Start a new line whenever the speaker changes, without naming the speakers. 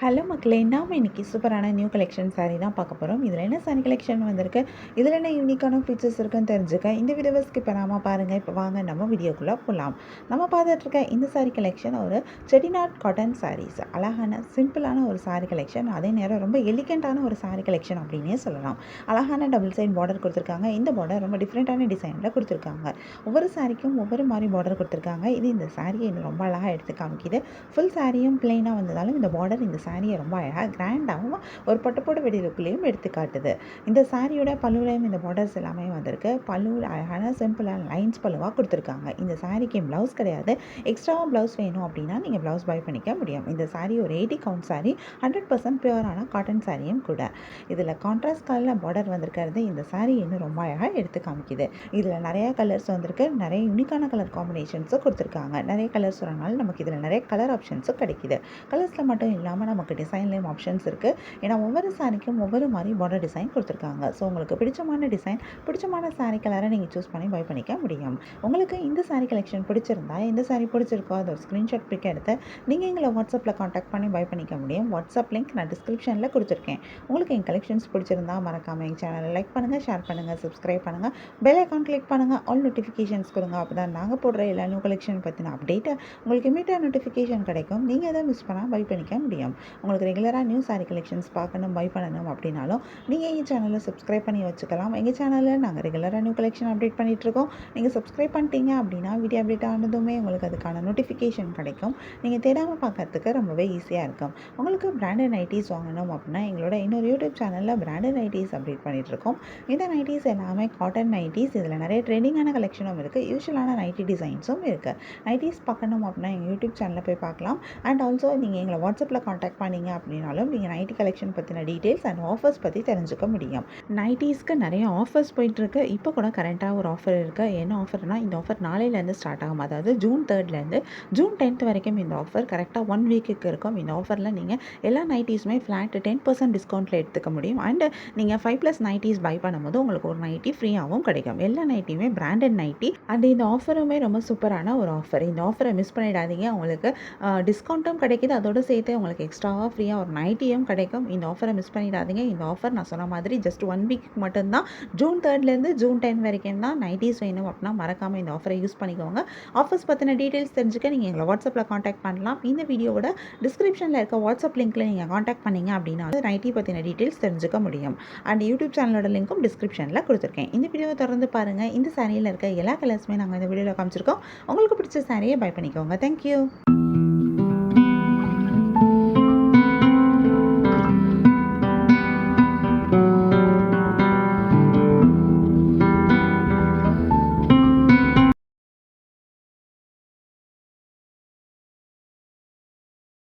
Hello மக்களே! நாம இன்னைக்கு சூப்பரான நியூ கலெக்ஷன் சாரீ தான் பார்க்க போறோம். இதில என்ன சாரீ கலெக்ஷன் வந்திருக்கு, இதில என்ன யூனிக்கான ஃபீச்சர்ஸ் இருக்குன்னு தெரிஞ்சுக்க இந்த வீடியோவ ஸ்கிப் பண்ணாம பாருங்க. இப்போ வாங்க நம்ம வீடியோக்குள்ள போலாம். நம்ம பார்த்துட்டு இருக்க இந்த சாரீ கலெக்ஷன் ஒரு செட்டிநாட் காட்டன் சாரீஸ். அழகான சிம்பிளான ஒரு சாரீ கலெக்ஷன். அதே நேரம் ரொம்ப எலிகென்ட்டான ஒரு சாரீ கலெக்ஷன் அப்படின்னே சொல்லலாம். அழகான டபுள் சைட் பார்டர் கொடுத்துருக்காங்க. இந்த பார்டர் ரொம்ப டிஃப்ரெண்ட்டான டிசைனில் கொடுத்துருக்காங்க. ஒவ்வொரு சாரீக்கும் ஒவ்வொரு மாதிரி பார்டர் கொடுத்துருக்காங்க. இது இந்த சாரியை இன்னும் ரொம்ப அழகாக எடுத்து காமிக்குது. ஃபுல் சாரியும் பிளெயினாக வந்ததாலும் இந்த பார்டர் இந்த சாரியை ரொம்ப அழகாக கிராண்டாகவும் ஒரு பட்டுப்போட வெடிலுக்குள்ளேயும் எடுத்து காட்டுது. இந்த சாரியோட பல்லுலையும் இந்த பார்டர்ஸ் எல்லாமே வந்திருக்கு. பல்லு அழகான சிம்பிளான லைன்ஸ் பல்லுவாக கொடுத்துருக்காங்க. இந்த சாரிக்கு ப்ளவுஸ் கிடையாது. எக்ஸ்ட்ராவாக ப்ளவுஸ் வேணும் அப்படின்னா நீங்கள் ப்ளவுஸ் பை பண்ணிக்க முடியும். இந்த சாரி ஒரு 80 கவுண்ட் சாரி, 100% பியூரான காட்டன் சாரியும் கூட. இதில் கான்ட்ராஸ்ட் கலரில் பார்டர் வந்திருக்கிறது இந்த சாரி இன்னும் ரொம்ப அழகாக எடுத்து காமிக்குது. இதில் நிறைய கலர்ஸ் வந்திருக்கு. நிறைய யூனிக்கான கலர் காம்பினேஷன்ஸும் கொடுத்துருக்காங்க. நிறைய கலர்ஸ் வரனால நமக்கு இதில் நிறைய கலர் ஆப்ஷன்ஸும் கிடைக்குது. கலர்ஸில் மட்டும் இல்லாமல் நமக்கு டிசைன்லேயும் ஆப்ஷன்ஸ் இருக்குது. ஏன்னா ஒவ்வொரு சாரிக்கும் ஒவ்வொரு மாதிரி பார்டர் டிசைன் கொடுத்துருக்காங்க. ஸோ உங்களுக்கு பிடிச்சமான டிசைன், பிடிச்சமான சாரீ கலரை நீங்கள் சூஸ் பண்ணி பை பண்ணிக்க முடியும். உங்களுக்கு இந்த சாரீ கலெக்ஷன் பிடிச்சிருந்தா, எந்த சாரீ பிடிச்சிருக்கோ அதை ஒரு ஸ்க்ரீன்ஷாட் பிக் எடுத்து நீங்கள் எங்களை வாட்ஸ்அப்பில் காண்டாக்ட் பண்ணி பை பண்ணிக்க முடியும். வாட்ஸ்அப் லிங்க் நான் டிஸ்கிரிப்ஷனில் கொடுத்துருக்கேன். உங்களுக்கு என் கலெக்ஷன்ஸ் பிடிச்சிருந்தா மறக்காமல் எங்கள் சேனலை லைக் பண்ணுங்கள், ஷேர் பண்ணுங்கள், சப்ஸ்கிரைப் பண்ணுங்கள், பெல் ஐக்கான் கிளிக் பண்ணுங்கள், ஆல் நோட்டிஃபிகேஷன்ஸ் கொடுங்க. அப்போ தான் நாங்கள் போடுற எல்லா நியூ கலெக்ஷன் பற்றின அப்டேட்டை உங்களுக்கு இமீடியட்டாக நோட்டிஃபிகேஷன் கிடைக்கும். நீங்கள் எதை மிஸ் பண்ணால் பை பண்ணிக்க முடியும். உங்களுக்கு ரெகுலராக நியூ சாரீ கலெக்ஷன்ஸ் பார்க்கணும், பை பண்ணணும் அப்படின்னாலும் நீங்கள் எங்கள் சேனலை சப்ஸ்கிரைப் பண்ணி வச்சுக்கலாம். எங்கள் சேனலில் நாங்கள் ரெகுலராக நியூ கலெக்ஷன் அப்டேட் பண்ணிகிட்ருக்கோம். நீங்கள் சப்ஸ்கிரைப் பண்ணிட்டீங்க அப்படின்னா வீடியோ அப்டேட் ஆனதுமே உங்களுக்கு அதுக்கான நோட்டிஃபிகேஷன் கிடைக்கும். நீங்கள் தேடாமல் பார்க்கறதுக்கு ரொம்பவே ஈஸியாக இருக்கும். உங்களுக்கு பிராண்டட் நைட்டிஸ் வாங்கணும் அப்படின்னா எங்களோட இன்னொரு யூடியூப் சேனலில் பிராண்டட் நைட்டிஸ் அப்டேட் பண்ணிகிட்ருக்கோம். இந்த நைட்டிஸ் எல்லாமே காட்டன் நைட்டிஸ். இதில் நிறைய ட்ரெண்டிங்கான கலெக்ஷனும் இருக்குது, யூஷுவலான நைட்டி டிசைன்ஸும் இருக்குது. நைட்டிஸ் பார்க்கணும் அப்படின்னா எங்கள் யூடியூப் சேனலில் போய் பார்க்கலாம். அண்ட் ஆல்சோ நீங்கள் எங்களை வாட்ஸ்அப்பில் காண்டாக்ட் பண்ணிங்க அப்படின்னாலும் நீங்கள் நைட்டி கலெக்ஷன் பற்றின டீட்டெயில்ஸ் அண்ட் ஆஃபர்ஸ் பற்றி தெரிஞ்சுக்க முடியும். நைட்டிஸ்க்கு நிறைய ஆஃபர்ஸ் போயிட்டுருக்கு. இப்போ கூட கரண்ட்டாக ஒரு ஆஃபர் இருக்குது. என்ன ஆஃபர்னால் இந்த ஆஃபர் நாளையிலேருந்து ஸ்டார்ட் ஆகும். அதாவது ஜூன் 3லேருந்து ஜூன் 10th வரைக்கும் இந்த ஆஃபர் கரெக்டாக 1 வீக்குக்கு இருக்கும். இந்த ஆஃபரில் நீங்கள் எல்லா நைட்டிஸுமே ஃப்ளாட் 10% டிஸ்கவுண்ட்டில் எடுத்துக்க முடியும். அண்ட் நீங்கள் 5+ நைட்டிஸ் பை பண்ணும்போது உங்களுக்கு ஒரு நைட்டி ஃப்ரீயாகவும் கிடைக்கும். எல்லா நைட்டியுமே பிராண்டட் நைட்டி. அண்ட் இந்த ஆஃபருமே ரொம்ப சூப்பரான ஒரு ஆஃபர். இந்த ஆஃபரை மிஸ் பண்ணிடாதீங்க. உங்களுக்கு டிஸ்கவுண்ட்டும் கிடைக்கிது, அதோடு சேர்த்து உங்களுக்கு எக்ஸ்ட்ராவாக ஃப்ரீயாக ஒரு நைட்டியும் கிடைக்கும். இந்த ஆஃபரை மிஸ் பண்ணிடாதீங்க. இந்த ஆஃபர் நான் சொன்ன மாதிரி ஜஸ்ட் 1 வீக் மட்டும்தான். ஜூன் 3லேருந்து ஜூன் 10 வரைக்கும் தான். நைட்டிஸ் வேணும் அப்படின்னா மறக்காமல் இந்த ஆஃபரை யூஸ் பண்ணிக்கோங்க. ஆஃபர்ஸ் பற்றின டீட்டெயில்ஸ் தெரிஞ்சுக்க நீங்கள் எங்களை வாட்ஸ்அப்பில் காண்டாக்ட் பண்ணலாம். இந்த வீடியோவோட டிஸ்கிரிப்ஷனில் இருக்க வாட்ஸ்அப் லிங்க்கில் நீங்கள் காண்டாக்ட் பண்ணிங்க அப்படின்னா நைட்டி பற்றின டீட்டெயில்ஸ் தெரிஞ்சுக்க முடியும். அண்ட் யூடியூப் சேனலோட லிங்க்கும் டிஸ்கிரிப்ஷனில் கொடுத்துருக்கேன். இந்த வீடியோவை தொடர்ந்து பாருங்கள். இந்த சாரியில் இருக்க எல்லா கலர்ஸுமே நாங்கள் இந்த வீடியோவில் காமிச்சிருக்கோம். உங்களுக்கு பிடிச்ச சாரியை பை பண்ணிக்கோங்க. தேங்க்யூ.